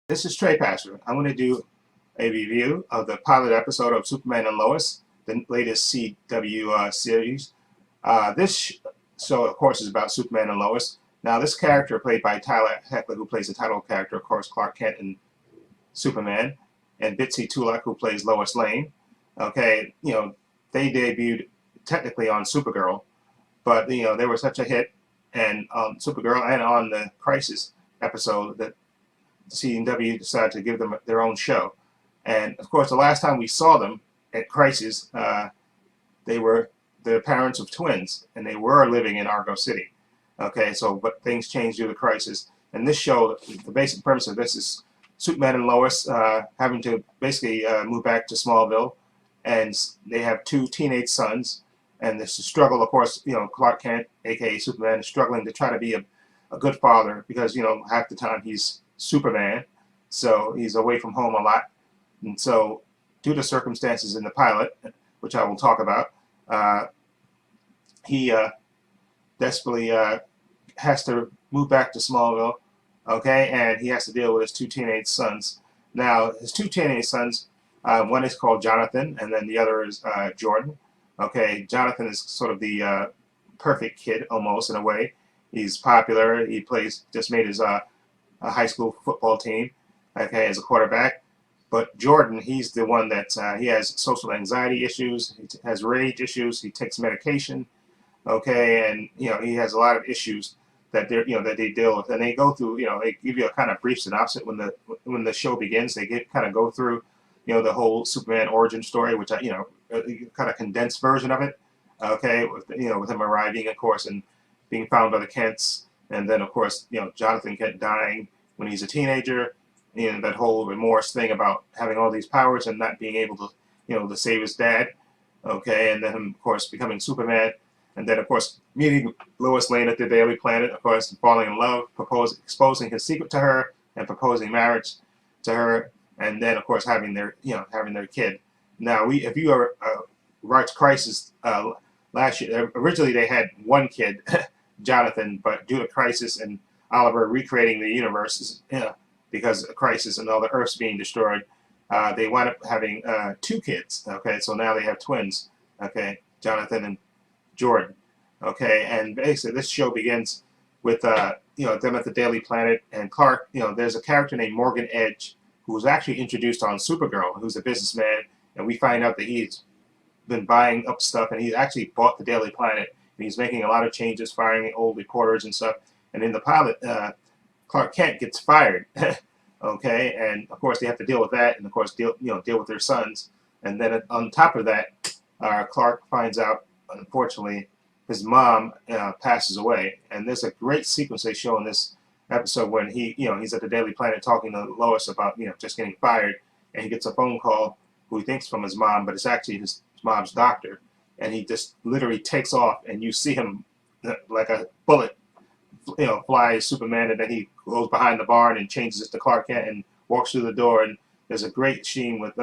This is Trey Pastor. I'm going to do a review of the pilot episode of Superman and Lois, the latest CW series. This show, of course, is about Superman and Lois. Now, this character, played by Tyler Heckler, who plays the title character, of course, Clark Kent in Superman, and Bitsy Tulak, who plays Lois Lane. Okay, they debuted technically on Supergirl, but they were such a hit, and on Supergirl and on the Crisis episode that CW decided to give them their own show. And of course, the last time we saw them at Crisis, they were the parents of twins, and they were living in Argo City. Okay, so but things changed due to Crisis. And this show, the basic premise of this is Superman and Lois having to basically move back to Smallville, and they have two teenage sons. And this struggle, of course, Clark Kent, aka Superman, is struggling to try to be a good father because half the time he's Superman, so he's away from home a lot. And so, due to circumstances in the pilot, which I will talk about, he desperately has to move back to Smallville, okay, and he has to deal with his two teenage sons. Now, his two teenage sons, one is called Jonathan, and then the other is Jordan. Okay, Jonathan is sort of the perfect kid, almost, in a way. He's popular. He just made his a high school football team, okay, as a quarterback. But Jordan, he's the one that he has social anxiety issues, he has rage issues, he takes medication, okay, and he has a lot of issues that they deal with, and they go through. They give you a kind of brief synopsis when the show begins. They kind of go through, the whole Superman origin story, which a kind of condensed version of it, okay, with him arriving, of course, and being found by the Kents, and then of course Jonathan Kent dying when he's a teenager, and that whole remorse thing about having all these powers and not being able to to save his dad, okay, and then of course becoming Superman, and then of course meeting Lois Lane at the Daily Planet, of course falling in love, exposing his secret to her, and proposing marriage to her, and then of course having their kid. Now if you ever watched Crisis last year, originally they had one kid, Jonathan, but due to Crisis and Oliver recreating the universe, because of Crisis and all the Earths being destroyed, they wind up having two kids. Okay, so now they have twins. Okay, Jonathan and Jordan. Okay, and basically this show begins with them at the Daily Planet, and Clark. There's a character named Morgan Edge who was actually introduced on Supergirl, who's a businessman, and we find out that he's been buying up stuff, and he's actually bought the Daily Planet, and he's making a lot of changes, firing old reporters and stuff. And in the pilot, Clark Kent gets fired, okay, and of course they have to deal with that, and of course deal with their sons, and then on top of that, Clark finds out, unfortunately, his mom passes away, and there's a great sequence they show in this episode when he's at the Daily Planet talking to Lois about just getting fired, and he gets a phone call who he thinks from his mom, but it's actually his mom's doctor, and he just literally takes off, and you see him like a bullet flies Superman, and then he goes behind the barn and changes it to Clark Kent and walks through the door. And there's a great scene with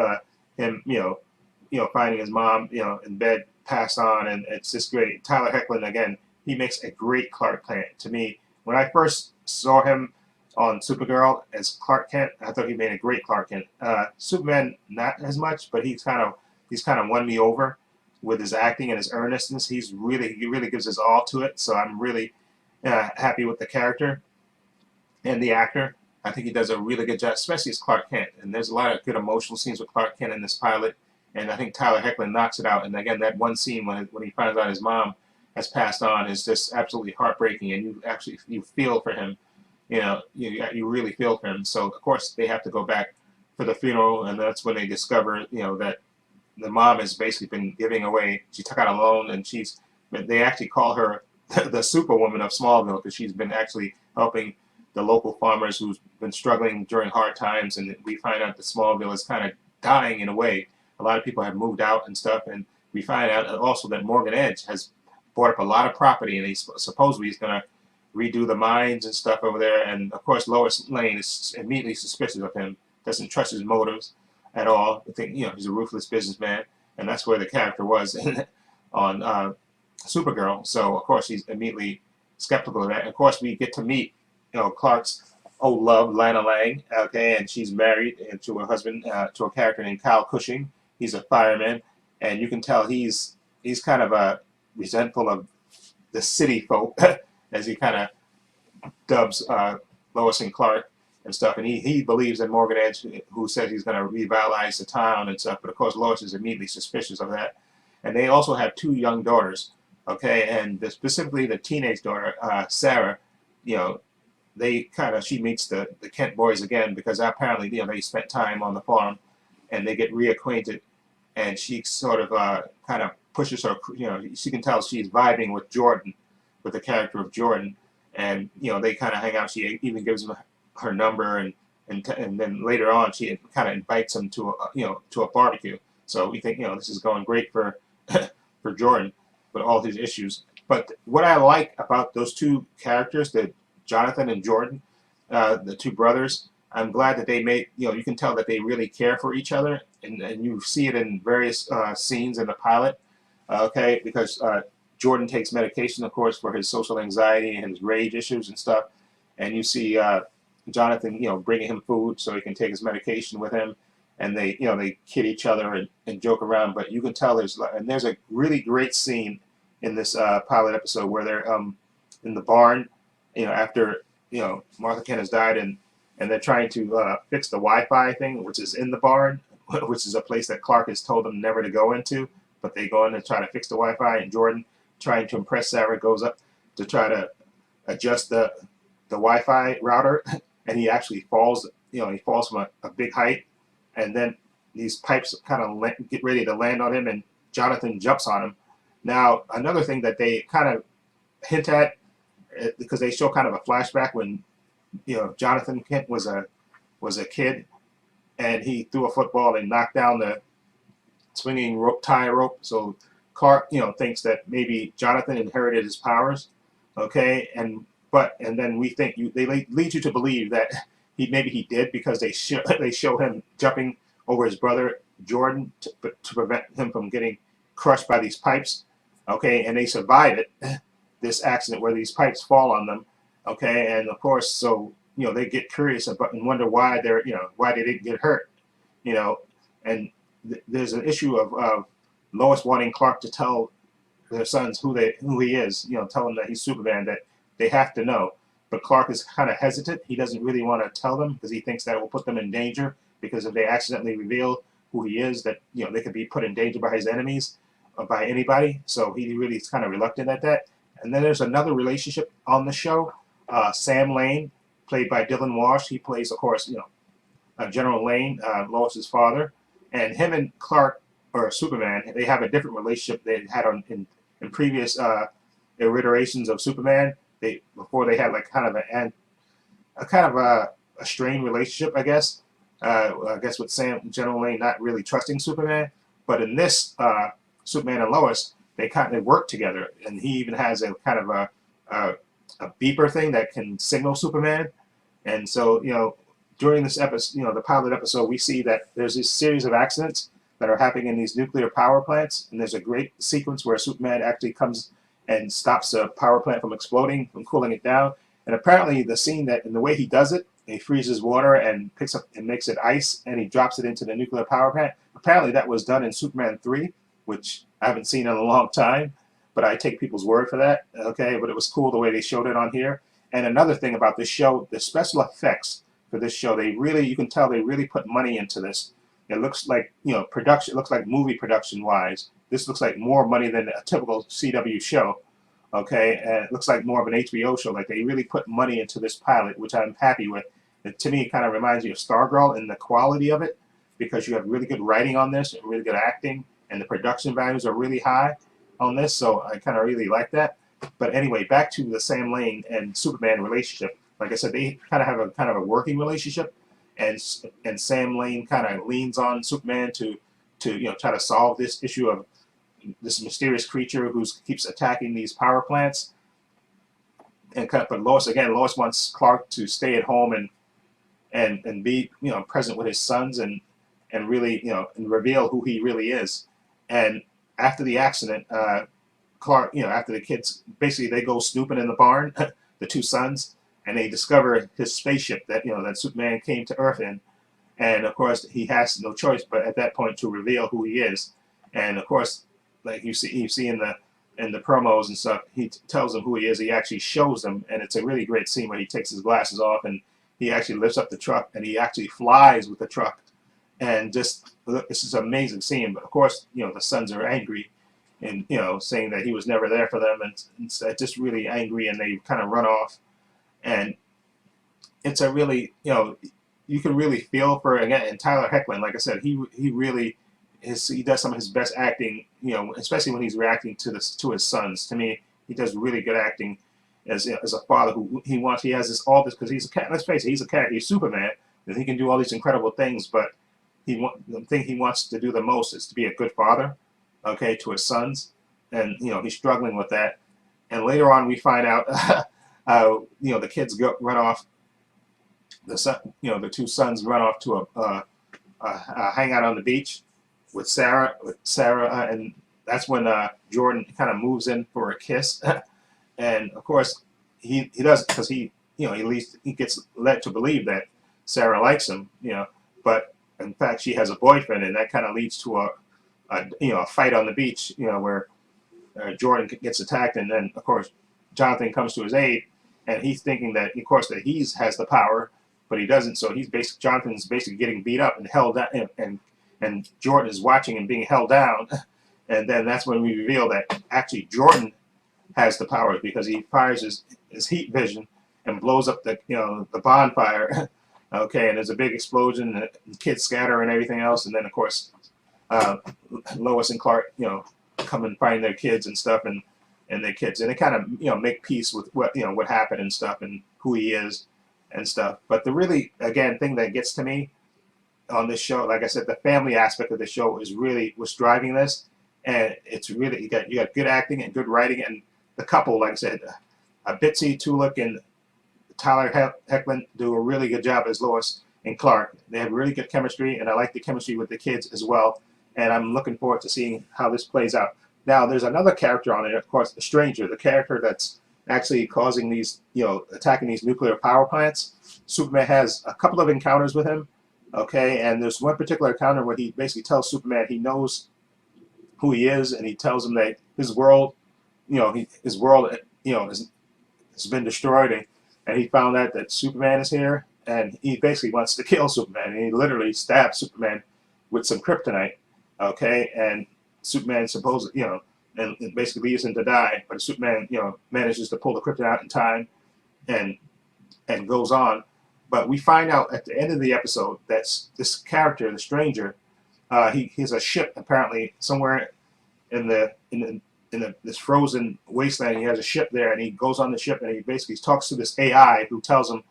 him, finding his mom, in bed, passed on, and it's just great. Tyler Hoechlin, again, he makes a great Clark Kent. To me, when I first saw him on Supergirl as Clark Kent, I thought he made a great Clark Kent. Superman, not as much, but he's kind of won me over with his acting and his earnestness. He really gives his all to it. So I'm really happy with the character and the actor. I think he does a really good job, especially as Clark Kent. And there's a lot of good emotional scenes with Clark Kent in this pilot. And I think Tyler Hoechlin knocks it out. And again, that one scene when he finds out his mom has passed on is just absolutely heartbreaking. And you feel for him. You really feel for him. So of course they have to go back for the funeral, and that's when they discover that the mom has basically been giving away. She took out a loan, and they actually call her the Superwoman of Smallville because she's been actually helping the local farmers who's been struggling during hard times. And we find out that Smallville is kind of dying in a way. A lot of people have moved out and stuff, and we find out also that Morgan Edge has bought up a lot of property, and supposedly he's going to redo the mines and stuff over there. And of course Lois Lane is immediately suspicious of him, doesn't trust his motives at all. I think he's a ruthless businessman, and that's where the character was on Supergirl. So of course he's immediately skeptical of that. And of course we get to meet Clark's old love, Lana Lang, okay, and she's married to her husband, to a character named Kyle Cushing. He's a fireman, and you can tell he's kind of resentful of the city folk, as he kind of dubs Lois and Clark and stuff. And he believes in Morgan Edge, who says he's going to revitalize the town and stuff. But of course, Lois is immediately suspicious of that. And they also have two young daughters, okay, and specifically the teenage daughter, Sarah. You know, she meets the Kent boys again because apparently they spent time on the farm, and they get reacquainted, and she sort of kind of pushes her. She can tell she's vibing with Jordan, with the character of Jordan, and they kind of hang out. She even gives him her number, and then later on she kind of invites him to a barbecue. So we think this is going great for for Jordan with all his issues. But what I like about those two characters, the Jonathan and Jordan, the two brothers, I'm glad that they made, you can tell that they really care for each other, and you see it in various scenes in the pilot, okay, because Jordan takes medication, of course, for his social anxiety and his rage issues and stuff, and you see Jonathan, bringing him food so he can take his medication with him, and they kid each other and joke around, but you can tell there's a really great scene in this pilot episode where they're in the barn, after Martha Kent has died, and they're trying to fix the Wi-Fi thing, which is in the barn, which is a place that Clark has told them never to go into, but they go in and try to fix the Wi-Fi, and Jordan, trying to impress Sarah, goes up to try to adjust the Wi-Fi router, and he actually falls. He falls from a big height, and then these pipes kind of get ready to land on him, and Jonathan jumps on him. Now, another thing that they kind of hint at, because they show kind of a flashback when Jonathan Kent was a kid, and he threw a football and knocked down the swinging tie rope. So Clark, thinks that maybe Jonathan inherited his powers, okay, and then we think they lead you to believe that maybe he did, because they show him jumping over his brother Jordan to prevent him from getting crushed by these pipes, okay, and they survive it, this accident where these pipes fall on them, okay, and of course, so they get curious about and wonder why why they didn't get hurt, and there's an issue of Lois wanting Clark to tell their sons who he is, tell them that he's Superman, that they have to know. But Clark is kind of hesitant. He doesn't really want to tell them because he thinks that it will put them in danger, because if they accidentally reveal who he is, that they could be put in danger by his enemies or by anybody. So he really is kind of reluctant at that. And then there's another relationship on the show. Sam Lane, played by Dylan Walsh. He plays, of course, General Lane, Lois's father, and him and Clark, or Superman, they have a different relationship they had in previous iterations of Superman. Before they had like kind of a strained relationship, I guess. I guess with General Lane not really trusting Superman, but in this Superman and Lois, they kind of work together, and he even has a kind of a beeper thing that can signal Superman, and so during this episode, the pilot episode, we see that there's this series of accidents that are happening in these nuclear power plants, and there's a great sequence where Superman actually comes and stops the power plant from exploding, from cooling it down. And apparently the scene that, and the way he does it, he freezes water and picks up and makes it ice, and he drops it into the nuclear power plant. Apparently that was done in Superman 3, which I haven't seen in a long time, but I take people's word for that, okay? But it was cool the way they showed it on here. And another thing about this show, the special effects for this show, you can tell they really put money into this. It looks like, production, it looks like movie production wise. This looks like more money than a typical CW show, okay? And it looks like more of an HBO show. Like they really put money into this pilot, which I'm happy with. To me, it kind of reminds me of Stargirl in the quality of it, because you have really good writing on this, and really good acting, and the production values are really high on this, so I kind of really like that. But anyway, back to the Sam Lane and Superman relationship. Like I said, they kind of have a working relationship, and Sam Lane kind of leans on Superman to try to solve this issue of this mysterious creature who keeps attacking these power plants. But Lois wants Clark to stay at home and be present with his sons, and really and reveal who he really is. And after the accident, Clark, after the kids basically they go snooping in the barn, the two sons, and they discover his spaceship that that Superman came to Earth in. And of course, he has no choice but at that point to reveal who he is. And of course, like you see in the promos and stuff, he tells them who he is. He actually shows them, and it's a really great scene where he takes his glasses off and he actually lifts up the truck and he actually flies with the truck. And just this is an amazing scene. But of course, the sons are angry, and saying that he was never there for them, and just really angry, and they kind of run off. And it's a really you can really feel for, again, and Tyler Hoechlin, like I said, he really he does some of his best acting, especially when he's reacting to his sons. To me, he does really good acting as a father who he has all this, because he's a cat. Let's face it, he's a cat. He's Superman, and he can do all these incredible things. But the thing he wants to do the most is to be a good father, okay, to his sons, and he's struggling with that. And later on, we find out, the kids run off. The two sons run off to a hangout on the beach with Sarah, and that's when Jordan kind of moves in for a kiss, and of course he does, because he at least he gets led to believe that Sarah likes him, but in fact she has a boyfriend, and that kind of leads to a fight on the beach, where Jordan gets attacked, and then of course Jonathan comes to his aid, and he's thinking that, of course, that he has the power, but he doesn't. So Jonathan's basically getting beat up and held down, and Jordan is watching and being held down. And then that's when we reveal that actually Jordan has the power, because he fires his heat vision and blows up the bonfire. Okay, and there's a big explosion, and the kids scatter and everything else. And then of course Lois and Clark come and find their kids and stuff, and their kids, and they kind of make peace with what happened and stuff, and who he is and stuff. But the really, again, thing that gets to me on this show, like I said, the family aspect of the show is really what's driving this. And it's really, you got good acting and good writing, and the couple, like I said, Bitsy Tulik and Tyler Hoechlin do a really good job as Lois and Clark. They have really good chemistry, and I like the chemistry with the kids as well. And I'm looking forward to seeing how this plays out. Now, there's another character on it, of course, the Stranger, the character that's actually causing these, attacking these nuclear power plants. Superman has a couple of encounters with him, okay, and there's one particular encounter where he basically tells Superman he knows who he is, and he tells him that his world, his world, has been destroyed, and he found out that Superman is here, and he basically wants to kill Superman, and he literally stabs Superman with some kryptonite, okay, and Superman supposedly, and it basically leaves him to die, but Superman, manages to pull the kryptonite out in time, and goes on. But we find out at the end of the episode that this character, the Stranger, he has a ship apparently somewhere in this frozen wasteland. He has a ship there, and he goes on the ship, and he basically talks to this AI who tells him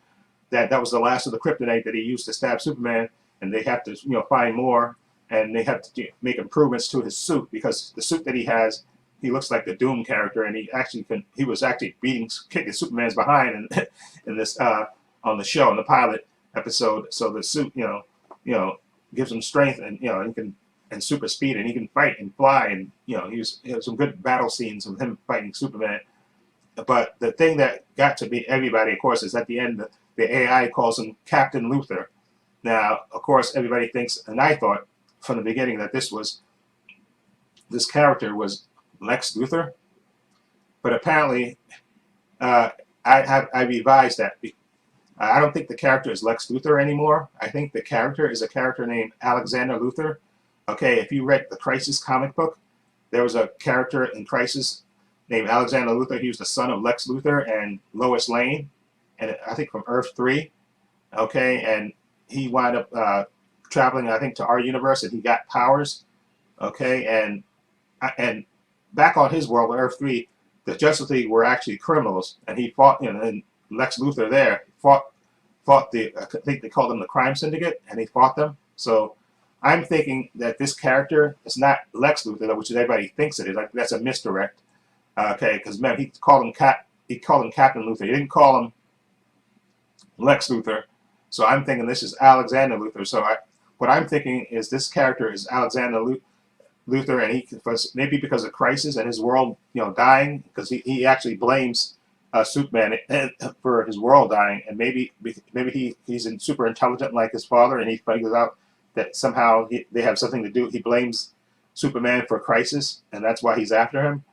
that was the last of the kryptonite that he used to stab Superman, and they have to find more, and they have to make improvements to his suit, because the suit that he has, he looks like the Doom character, and he was actually kicking Superman's behind in this on the show, in the pilot episode. So the suit gives him strength, and he can, and super speed, and he can fight and fly, and he has some good battle scenes of him fighting Superman. But the thing that got to be everybody, of course, is at the end the AI calls him Captain Luthor. Now, of course, everybody thinks, and I thought from the beginning, that this character was Lex Luthor, but apparently I revised that. I don't think the character is Lex Luthor anymore. I think the character is a character named Alexander Luthor. Okay, if you read the Crisis comic book, there was a character in Crisis named Alexander Luthor. He was the son of Lex Luthor and Lois Lane, and I think from Earth 3. Okay, and he wound up traveling, I think, to our universe, and he got powers. Okay, and back on his world, Earth 3, the Justice League were actually criminals, and he fought, and Lex Luthor there fought I think they called them the Crime Syndicate, and he fought them. So I'm thinking that this character is not Lex Luthor, which everybody thinks it is. Like, that's a misdirect. Okay, because remember, he called him Captain Luthor. He didn't call him Lex Luthor. So I'm thinking this is Alexander Luthor. So what I'm thinking is this character is Alexander Luthor, and maybe because of Crisis and his world, dying, because he actually blames Superman for his world dying, and maybe he's super intelligent like his father, and he figures out that somehow they have something to do. He blames Superman for crisis, and that's why he's after him.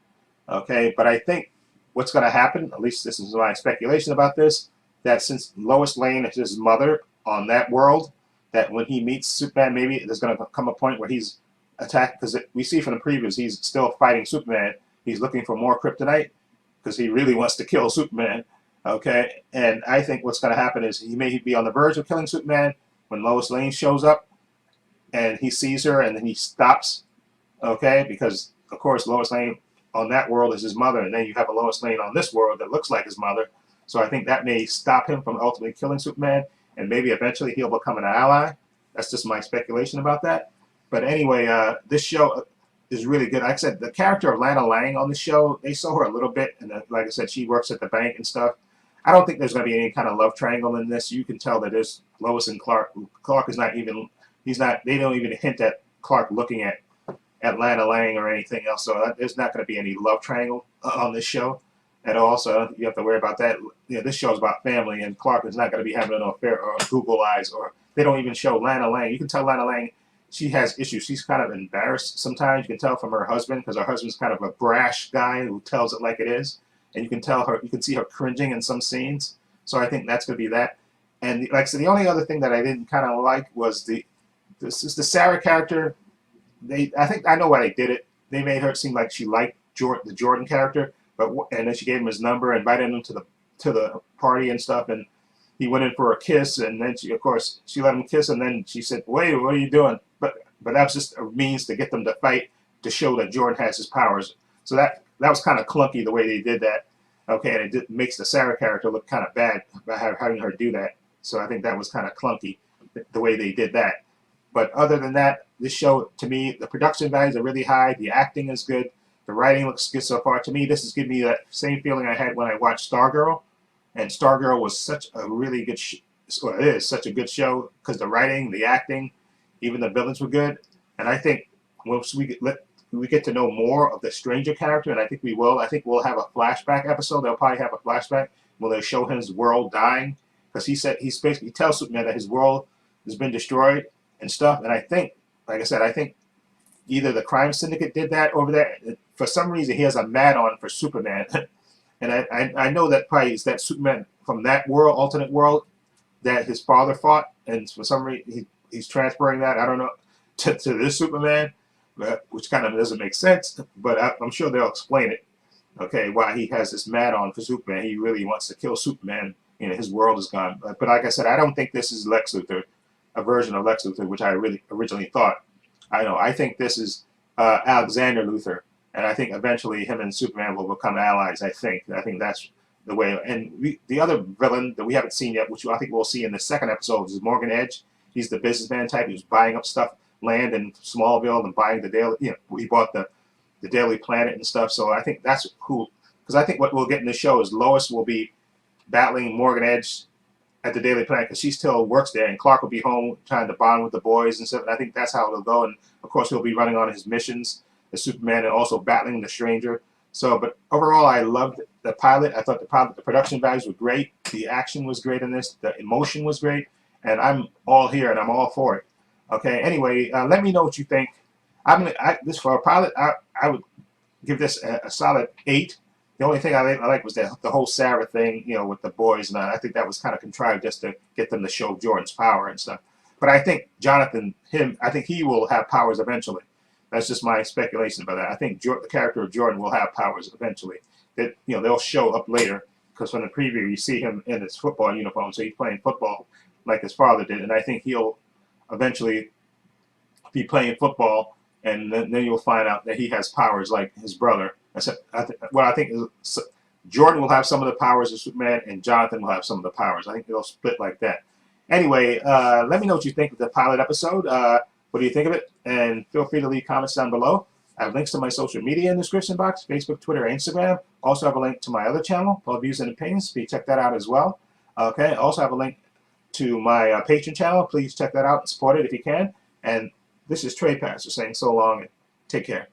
Okay, but I think what's going to happen, at least this is my speculation about this, that since Lois Lane is his mother on that world, that when he meets Superman, maybe there's going to come a point where he's attacked, because we see from the previews he's still fighting Superman. He's looking for more kryptonite because he really wants to kill Superman. Okay, and I think what's going to happen is he may be on the verge of killing Superman when Lois Lane shows up and he sees her and then he stops. Okay, because of course Lois Lane on that world is his mother, and then you have a Lois Lane on this world that looks like his mother. So I think that may stop him from ultimately killing Superman, and maybe eventually he'll become an ally. That's just my speculation about that. But anyway, this show is really good. Like I said, the character of Lana Lang on the show, they saw her a little bit, and like I said, she works at the bank and stuff. I don't think there's going to be any kind of love triangle in this. You can tell that there's Lois and Clark. Clark is not even, he's not, they don't even hint at Clark looking at Lana Lang or anything else. So there's not going to be any love triangle on this show at all. So I don't think you have to worry about that. You know, this show is about family, and Clark is not going to be having an affair or Google eyes, or they don't even show Lana Lang. You can tell Lana Lang, she has issues. She's kind of embarrassed sometimes. You can tell from her husband, because her husband's kind of a brash guy who tells it like it is. And you can tell her, you can see her cringing in some scenes. So I think that's going to be that. And like I said, the only other thing that I didn't kind of like was the Sarah character. I think I know why they did it. They made her seem like she liked the Jordan character, and then she gave him his number, invited him to the party and stuff, and he went in for a kiss, and then of course she let him kiss, and then she said, "Wait, what are you doing?" But that was just a means to get them to fight, to show that Jordan has his powers. So that was kind of clunky the way they did that. Okay, and it makes the Sarah character look kind of bad by having her do that. So I think that was kind of clunky the way they did that. But other than that, this show, to me, the production values are really high. The acting is good. The writing looks good so far. To me, this is giving me that same feeling I had when I watched Stargirl. And Stargirl was such a really good it is such a good show because the writing, the acting, even the villains were good. And I think once we get to know more of the Stranger character, and I think we will. I think we'll have a flashback episode. They'll probably have a flashback where they show his world dying, because he tells Superman that his world has been destroyed and stuff. And I think, like I said, I think either the crime syndicate did that over there. For some reason, he has a mad-on for Superman. And I know that probably is that Superman from that world, alternate world, that his father fought. And for some reason, he's transferring that, I don't know, to this Superman, which kind of doesn't make sense. But I'm sure they'll explain it, okay, why he has this mad-on for Superman. He really wants to kill Superman. You know, his world is gone. But like I said, I don't think this is Lex Luthor, a version of Lex Luthor, which I really originally thought. I think this is Alexander Luthor, and I think eventually him and Superman will become allies. I think that's the way. And the other villain that we haven't seen yet, which I think we'll see in the second episode, is Morgan Edge. He's the businessman type who's buying up stuff, land in Smallville, and buying the Daily. You know, he bought the Daily Planet and stuff. So I think that's who. Because I think what we'll get in the show is Lois will be battling Morgan Edge at the Daily Planet, because she still works there, and Clark will be home trying to bond with the boys and stuff. And I think that's how it'll go. And of course, he'll be running on his missions as Superman, and also battling the Stranger. So, but overall, I loved the pilot. I thought the production values were great. The action was great in this. The emotion was great, and I'm all here and I'm all for it. Okay. Anyway, let me know what you think. This for a pilot, I would give this a solid 8. The only thing I like was the whole Sarah thing, you know, with the boys, and I think that was kind of contrived just to get them to show Jordan's power and stuff. But I think I think he will have powers eventually. That's just my speculation about that. I think the character of Jordan will have powers eventually. That, you know, they'll show up later, because from the preview you see him in his football uniform, so he's playing football like his father did, and I think he'll eventually be playing football, and then you'll find out that he has powers like his brother. I think is Jordan will have some of the powers of Superman, and Jonathan will have some of the powers. I think they'll split like that. Anyway, let me know what you think of the pilot episode. What do you think of it? And feel free to leave comments down below. I have links to my social media in the description box: Facebook, Twitter, Instagram. Also have a link to my other channel, Love Views and Opinions. Please check that out as well. Okay. Also have a link to my Patreon channel. Please check that out and support it if you can. And this is Trey Pastor saying so long and take care.